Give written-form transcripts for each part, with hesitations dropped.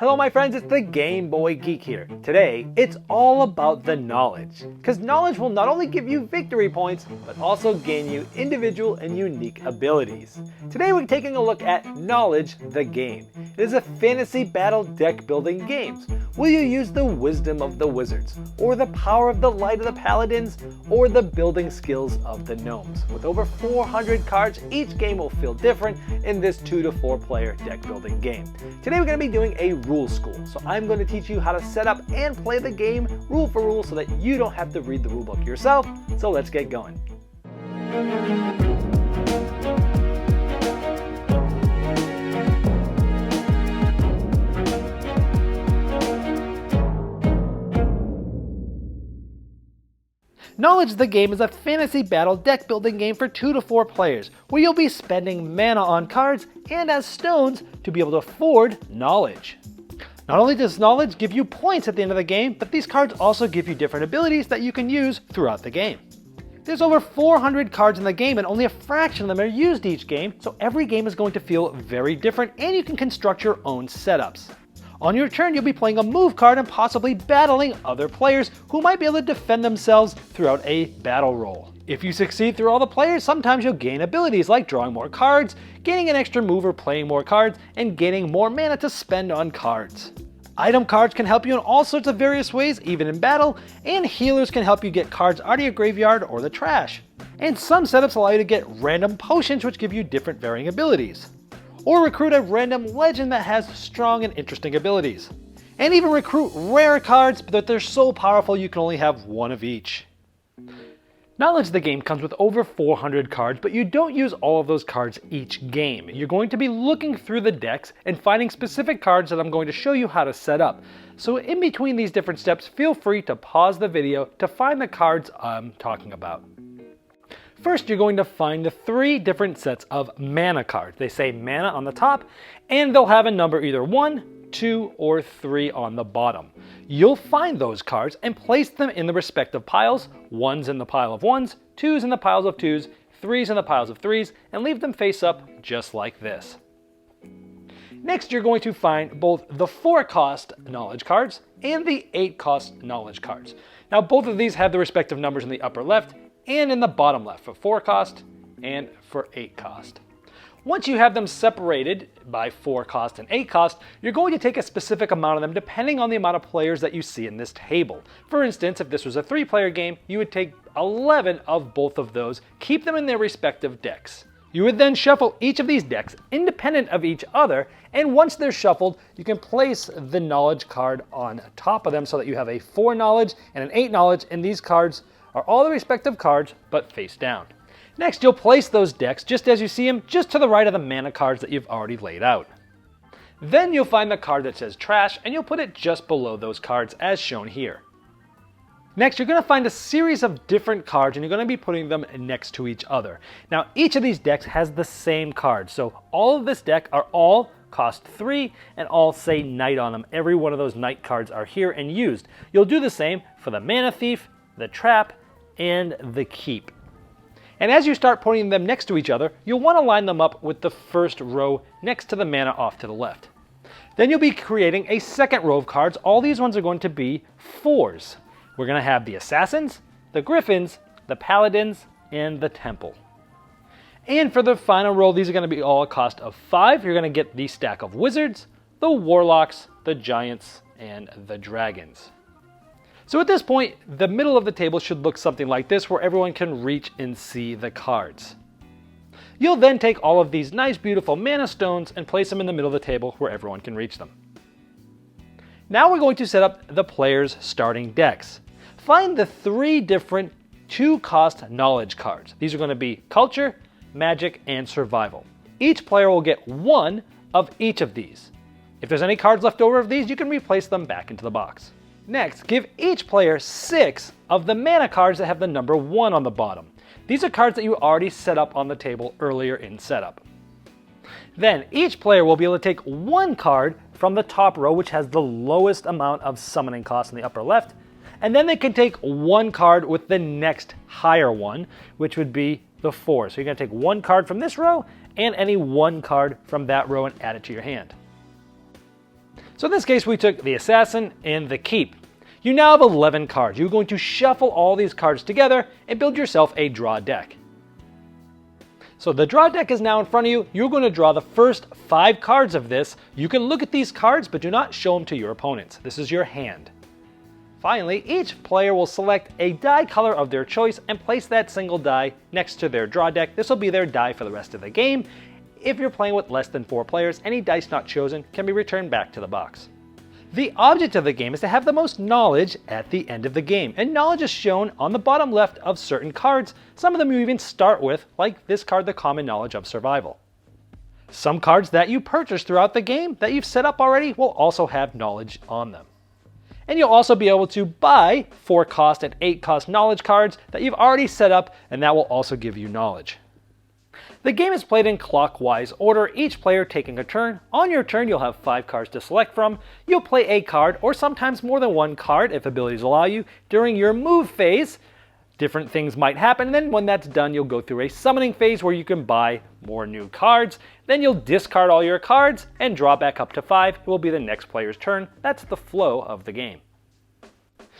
Hello my friends, it's the Game Boy Geek here. Today, it's all about the knowledge. Because knowledge will not only give you victory points, but also gain you individual and unique abilities. Today we're taking a look at Knowledge the Game. It is a fantasy battle deck building game. Will you use the wisdom of the wizards, or the power of the light of the paladins, or the building skills of the gnomes? With over 400 cards, each game will feel different in this 2 to 4 player deck building game. Today we're going to be doing a rule school, so I'm going to teach you how to set up and play the game rule for rule so that you don't have to read the rulebook yourself. So let's get going. Knowledge the Game is a fantasy battle deck building game for 2 to 4 players, where you'll be spending mana on cards and as stones to be able to afford knowledge. Not only does knowledge give you points at the end of the game, but these cards also give you different abilities that you can use throughout the game. There's over 400 cards in the game and only a fraction of them are used each game, so every game is going to feel very different and you can construct your own setups. On your turn, you'll be playing a move card and possibly battling other players who might be able to defend themselves throughout a battle roll. If you succeed through all the players, sometimes you'll gain abilities like drawing more cards, gaining an extra move or playing more cards, and gaining more mana to spend on cards. Item cards can help you in all sorts of various ways, even in battle, and healers can help you get cards out of your graveyard or the trash. And some setups allow you to get random potions which give you different varying abilities. Or recruit a random legend that has strong and interesting abilities. And even recruit rare cards, but they're so powerful you can only have one of each. Knowledge the Game comes with over 400 cards, but you don't use all of those cards each game. You're going to be looking through the decks and finding specific cards that I'm going to show you how to set up. So in between these different steps, feel free to pause the video to find the cards I'm talking about. First, you're going to find the 3 different sets of mana cards. They say mana on the top, and they'll have a number either 1, 2, or 3 on the bottom. You'll find those cards and place them in the respective piles, 1s in the pile of 1s, 2s in the piles of 2s, 3s in the piles of 3s, and leave them face up just like this. Next, you're going to find both the 4-cost knowledge cards and the 8-cost knowledge cards. Now, both of these have the respective numbers in the upper left and in the bottom left for 4-cost and for 8-cost. Once you have them separated by 4-cost and 8-cost, you're going to take a specific amount of them depending on the amount of players that you see in this table. For instance, if this was a 3-player game, you would take 11 of both of those, keep them in their respective decks. You would then shuffle each of these decks independent of each other, and once they're shuffled, you can place the knowledge card on top of them so that you have a 4 knowledge and an 8 knowledge, and these cards are all the respective cards, but face down. Next, you'll place those decks just as you see them, just to the right of the mana cards that you've already laid out. Then you'll find the card that says trash, and you'll put it just below those cards as shown here. Next, you're going to find a series of different cards, and you're going to be putting them next to each other. Now, each of these decks has the same cards, so all of this deck are all cost 3 and all say Knight on them. Every one of those Knight cards are here and used. You'll do the same for the Mana Thief, the Trap, and the Keep. And as you start putting them next to each other, you'll want to line them up with the first row next to the mana off to the left. Then you'll be creating a second row of cards. All these ones are going to be 4s. We're going to have the Assassins, the Griffins, the Paladins, and the Temple. And for the final row, these are going to be all a cost of 5. You're going to get the stack of Wizards, the Warlocks, the Giants, and the Dragons. So at this point, the middle of the table should look something like this, where everyone can reach and see the cards. You'll then take all of these nice, beautiful mana stones and place them in the middle of the table where everyone can reach them. Now we're going to set up the players' starting decks. Find the 3 different 2-cost knowledge cards. These are going to be Culture, Magic, and Survival. Each player will get 1 of each of these. If there's any cards left over of these, you can replace them back into the box. Next, give each player 6 of the mana cards that have the number 1 on the bottom. These are cards that you already set up on the table earlier in setup. Then, each player will be able to take 1 card from the top row, which has the lowest amount of summoning cost in the upper left, and then they can take 1 card with the next higher one, which would be the 4. So you're going to take 1 card from this row, and any 1 card from that row and add it to your hand. So in this case, we took the Assassin and the Keep. You now have 11 cards. You're going to shuffle all these cards together and build yourself a draw deck. So the draw deck is now in front of you. You're going to draw the first 5 cards of this. You can look at these cards, but do not show them to your opponents. This is your hand. Finally, each player will select a die color of their choice and place that single die next to their draw deck. This will be their die for the rest of the game. If you're playing with less than 4 players, any dice not chosen can be returned back to the box. The object of the game is to have the most knowledge at the end of the game, and knowledge is shown on the bottom left of certain cards. Some of them you even start with, like this card, the Common Knowledge of Survival. Some cards that you purchase throughout the game that you've set up already will also have knowledge on them. And you'll also be able to buy 4 cost and 8 cost knowledge cards that you've already set up, and that will also give you knowledge. The game is played in clockwise order, each player taking a turn. On your turn, you'll have 5 cards to select from. You'll play a card, or sometimes more than 1 card if abilities allow you. During your move phase, different things might happen, and then when that's done, you'll go through a summoning phase where you can buy more new cards. Then you'll discard all your cards and draw back up to 5. It will be the next player's turn. That's the flow of the game.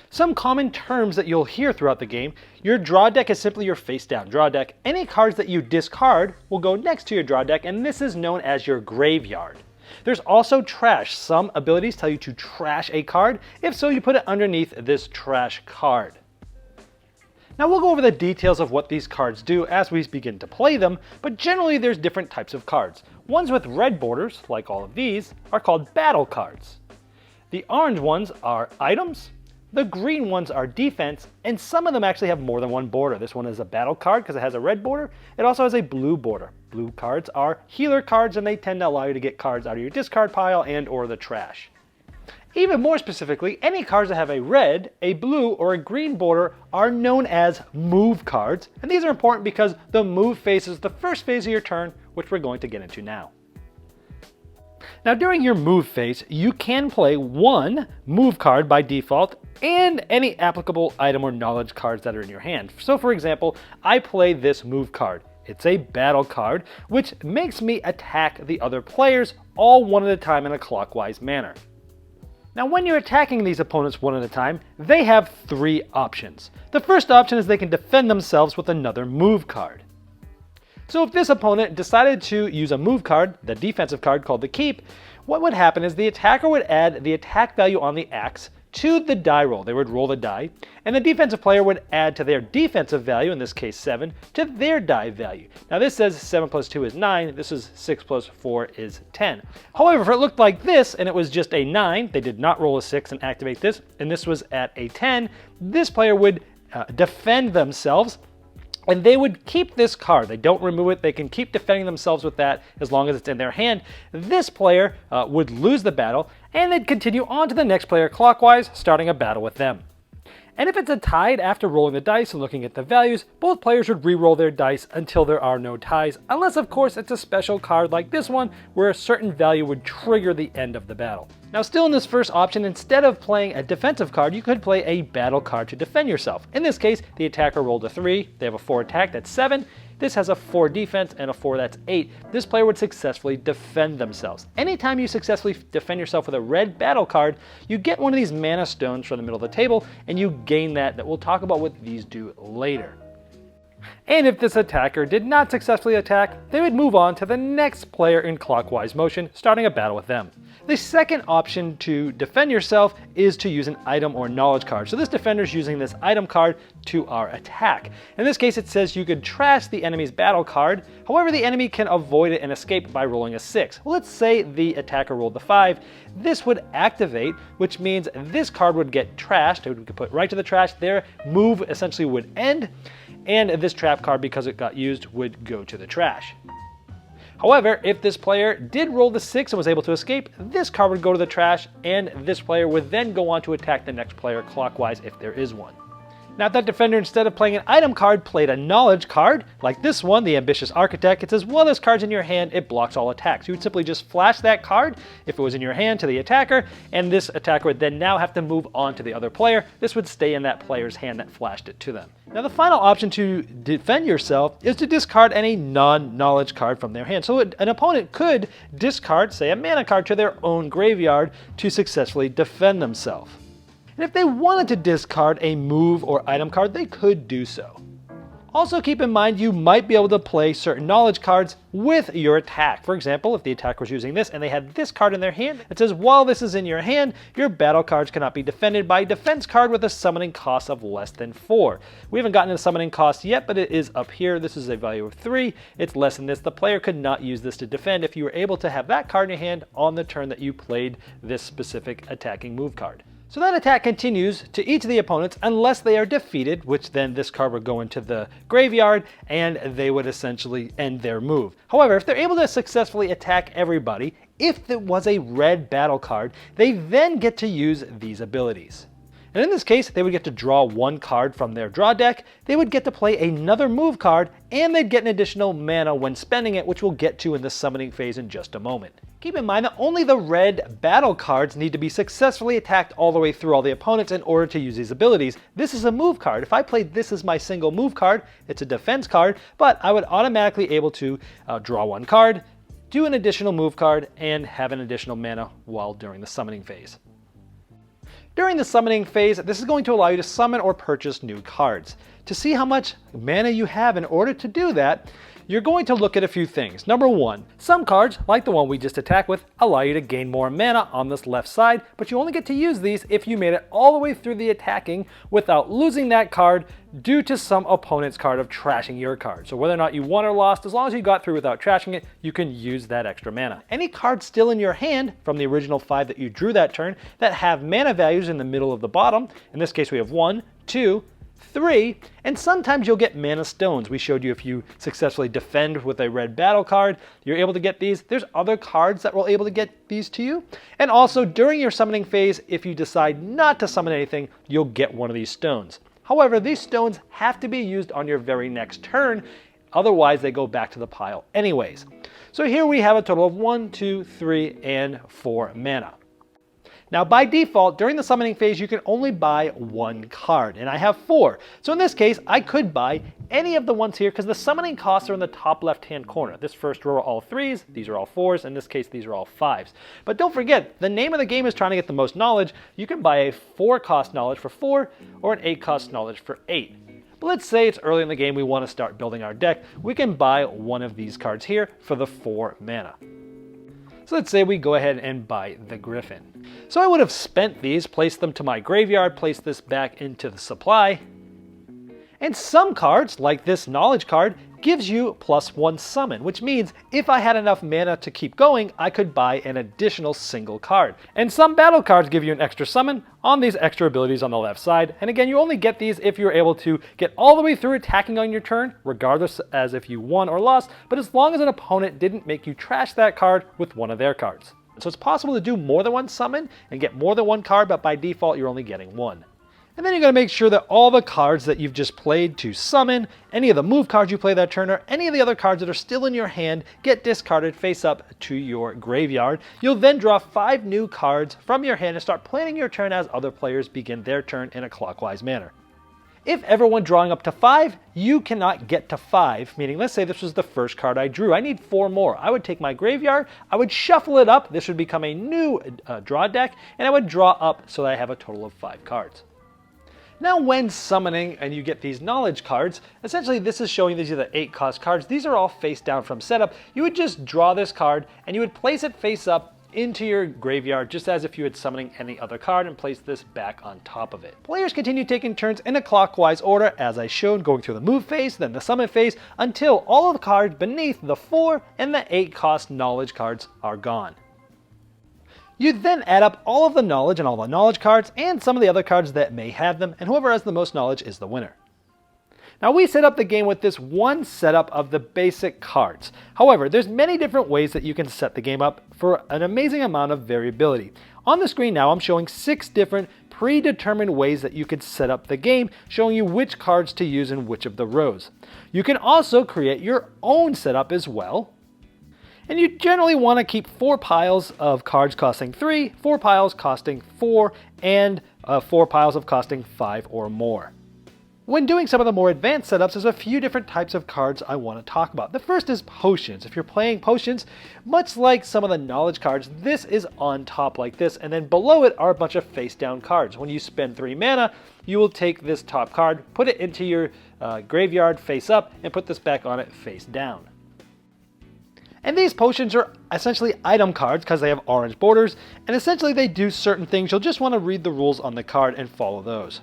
Some common terms that you'll hear throughout the game: your draw deck is simply your face down draw deck. Any cards that you discard will go next to your draw deck, and this is known as your graveyard. There's also trash. Some abilities tell you to trash a card. If so, you put it underneath this trash card. Now we'll go over the details of what these cards do as we begin to play them, but generally there's different types of cards. Ones with red borders, like all of these, are called battle cards. The orange ones are items. The green ones are defense, and some of them actually have more than one border. This one is a battle card because it has a red border. It also has a blue border. Blue cards are healer cards, and they tend to allow you to get cards out of your discard pile and or the trash. Even more specifically, any cards that have a red, a blue, or a green border are known as move cards, and these are important because the move phase is the first phase of your turn, which we're going to get into now. Now during your move phase, you can play 1 move card by default and any applicable item or knowledge cards that are in your hand. So for example, I play this move card. It's a battle card, which makes me attack the other players all one at a time in a clockwise manner. Now when you're attacking these opponents one at a time, they have 3 options. The first option is they can defend themselves with another move card. So if this opponent decided to use a move card, the defensive card called the Keep, what would happen is the attacker would add the attack value on the axe to the die roll. They would roll the die, and the defensive player would add to their defensive value, in this case 7, to their die value. Now this says 7 plus 2 is 9, this is 6 plus 4 is 10. However, if it looked like this and it was just a 9, they did not roll a 6 and activate this, and this was at a 10, this player would defend themselves, and they would keep this card. They don't remove it. They can keep defending themselves with that as long as it's in their hand. This player would lose the battle, and they'd continue on to the next player clockwise, starting a battle with them. And if it's a tied after rolling the dice and looking at the values, both players would re-roll their dice until there are no ties, unless of course it's a special card like this one, where a certain value would trigger the end of the battle. Now still in this first option, instead of playing a defensive card, you could play a battle card to defend yourself. In this case, the attacker rolled a 3, they have a 4 attack, that's 7. This has a 4 defense and a 4, that's 8. This player would successfully defend themselves. Anytime you successfully defend yourself with a red battle card, you get one of these mana stones from the middle of the table, and you gain that. We'll talk about what these do later. And if this attacker did not successfully attack, they would move on to the next player in clockwise motion, starting a battle with them. The second option to defend yourself is to use an item or knowledge card. So this defender is using this item card to our attack. In this case, it says you could trash the enemy's battle card. However, the enemy can avoid it and escape by rolling a 6. Well, let's say the attacker rolled the 5. This would activate, which means this card would get trashed. It would get put right to the trash. Their move essentially would end, and this trap card, because it got used, would go to the trash. However, if this player did roll the 6 and was able to escape, this card would go to the trash, and this player would then go on to attack the next player clockwise if there is one. Now if that defender, instead of playing an item card, played a knowledge card, like this one, the Ambitious Architect, it says, while this card's in your hand, it blocks all attacks. You would simply just flash that card, if it was in your hand, to the attacker, and this attacker would then now have to move on to the other player. This would stay in that player's hand that flashed it to them. Now the final option to defend yourself is to discard any non-knowledge card from their hand. So an opponent could discard, say, a mana card to their own graveyard to successfully defend themselves. And if they wanted to discard a move or item card, they could do so. Also keep in mind you might be able to play certain knowledge cards with your attack. For example, if the attacker was using this and they had this card in their hand, it says while this is in your hand, your battle cards cannot be defended by a defense card with a summoning cost of less than 4. We haven't gotten to the summoning cost yet, but it is up here. This is a value of 3. It's less than this. The player could not use this to defend if you were able to have that card in your hand on the turn that you played this specific attacking move card. So that attack continues to each of the opponents unless they are defeated, which then this card would go into the graveyard and they would essentially end their move. However, if they're able to successfully attack everybody, if it was a red battle card, they then get to use these abilities. And in this case, they would get to draw one card from their draw deck, they would get to play another move card, and they'd get an additional mana when spending it, which we'll get to in the summoning phase in just a moment. Keep in mind that only the red battle cards need to be successfully attacked all the way through all the opponents in order to use these abilities. This is a move card. If I played this as my single move card, it's a defense card, but I would automatically able to draw one card, do an additional move card, and have an additional mana while during the summoning phase. During the summoning phase, this is going to allow you to summon or purchase new cards. To see how much mana you have in order to do that, you're going to look at a few things. Number one, some cards, like the one we just attacked with, allow you to gain more mana on this left side, but you only get to use these if you made it all the way through the attacking without losing that card due to some opponent's card of trashing your card. So whether or not you won or lost, as long as you got through without trashing it, you can use that extra mana. Any cards still in your hand from the original 5 that you drew that turn that have mana values in the middle of the bottom, in this case we have 1, 2, 3, and sometimes you'll get mana stones. We showed you if you successfully defend with a red battle card, you're able to get these. There's other cards that will able to get these to you. And also during your summoning phase, if you decide not to summon anything, you'll get one of these stones. However, these stones have to be used on your very next turn, otherwise they go back to the pile anyways. So here we have a total of 1, 2, 3, and 4 mana. Now by default, during the summoning phase, you can only buy one card, and I have 4. So in this case, I could buy any of the ones here because the summoning costs are in the top left-hand corner. This first row are all 3s, these are all 4s, in this case, these are all 5s. But don't forget, the name of the game is trying to get the most knowledge. You can buy a 4-cost knowledge for 4 or an 8-cost knowledge for 8. But let's say it's early in the game, we want to start building our deck. We can buy one of these cards here for the 4 mana. So let's say we go ahead and buy the Griffin. So I would have spent these, placed them to my graveyard, placed this back into the supply. And some cards, like this knowledge card, gives you +1 summon, which means if I had enough mana to keep going, I could buy an additional single card. And some battle cards give you an extra summon on these extra abilities on the left side. And again, you only get these if you're able to get all the way through attacking on your turn, regardless as if you won or lost, but as long as an opponent didn't make you trash that card with one of their cards. So it's possible to do more than one summon and get more than one card, but by default, you're only getting one. And then you're going to make sure that all the cards that you've just played to summon, any of the move cards you play that turn, or any of the other cards that are still in your hand get discarded face up to your graveyard. You'll then draw 5 new cards from your hand and start planning your turn as other players begin their turn in a clockwise manner. If everyone drawing up to 5, you cannot get to 5, meaning let's say this was the first card I drew. I need 4 more. I would take my graveyard, I would shuffle it up, this would become a new draw deck, and I would draw up so that I have a total of 5 cards. Now when summoning and you get these knowledge cards, essentially this is showing these are the 8-cost cards. These are all face down from setup. You would just draw this card and you would place it face up into your graveyard just as if you had summoning any other card and place this back on top of it. Players continue taking turns in a clockwise order as I showed, going through the move phase, then the summon phase, until all of the cards beneath the 4 and the 8-cost knowledge cards are gone. You then add up all of the knowledge and all the knowledge cards and some of the other cards that may have them, and whoever has the most knowledge is the winner. Now we set up the game with this one setup of the basic cards. However, there's many different ways that you can set the game up for an amazing amount of variability. On the screen now I'm showing 6 different predetermined ways that you could set up the game, showing you which cards to use in which of the rows. You can also create your own setup as well. And you generally want to keep 4 piles of cards costing 3, 4 piles costing 4, and 4 piles of costing 5 or more. When doing some of the more advanced setups, there's a few different types of cards I want to talk about. The first is potions. If you're playing potions, much like some of the knowledge cards, this is on top like this, and then below it are a bunch of face down cards. When you spend 3 mana, you will take this top card, put it into your graveyard face up, and put this back on it face down. And these potions are essentially item cards because they have orange borders, and essentially they do certain things. You'll just want to read the rules on the card and follow those.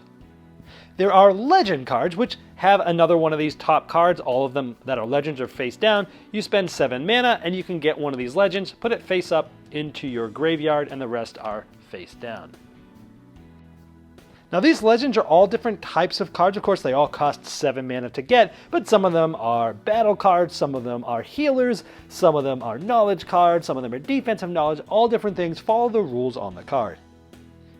There are legend cards, which have another one of these top cards. All of them that are legends are face down. You spend 7 mana and you can get one of these legends, put it face up into your graveyard, and the rest are face down. Now these legends are all different types of cards. Of course, they all cost 7 mana to get, but some of them are battle cards, some of them are healers, some of them are knowledge cards, some of them are defensive knowledge, all different things. Follow the rules on the card.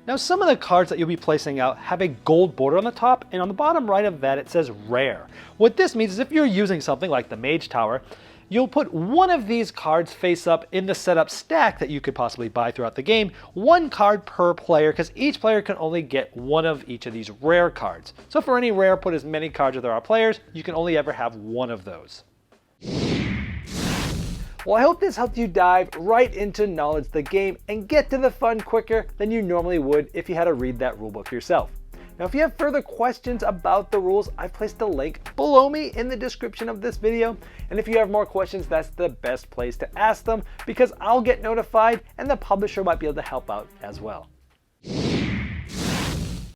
Now some of the cards that you'll be placing out have a gold border on the top, and on the bottom right of that it says rare. What this means is if you're using something like the Mage Tower, you'll put one of these cards face up in the setup stack that you could possibly buy throughout the game, 1 card per player, because each player can only get one of each of these rare cards. So for any rare, put as many cards as there are players, you can only ever have one of those. Well, I hope this helped you dive right into Knowledge the Game and get to the fun quicker than you normally would if you had to read that rulebook yourself. Now, if you have further questions about the rules, I've placed a link below me in the description of this video. And if you have more questions, that's the best place to ask them because I'll get notified and the publisher might be able to help out as well.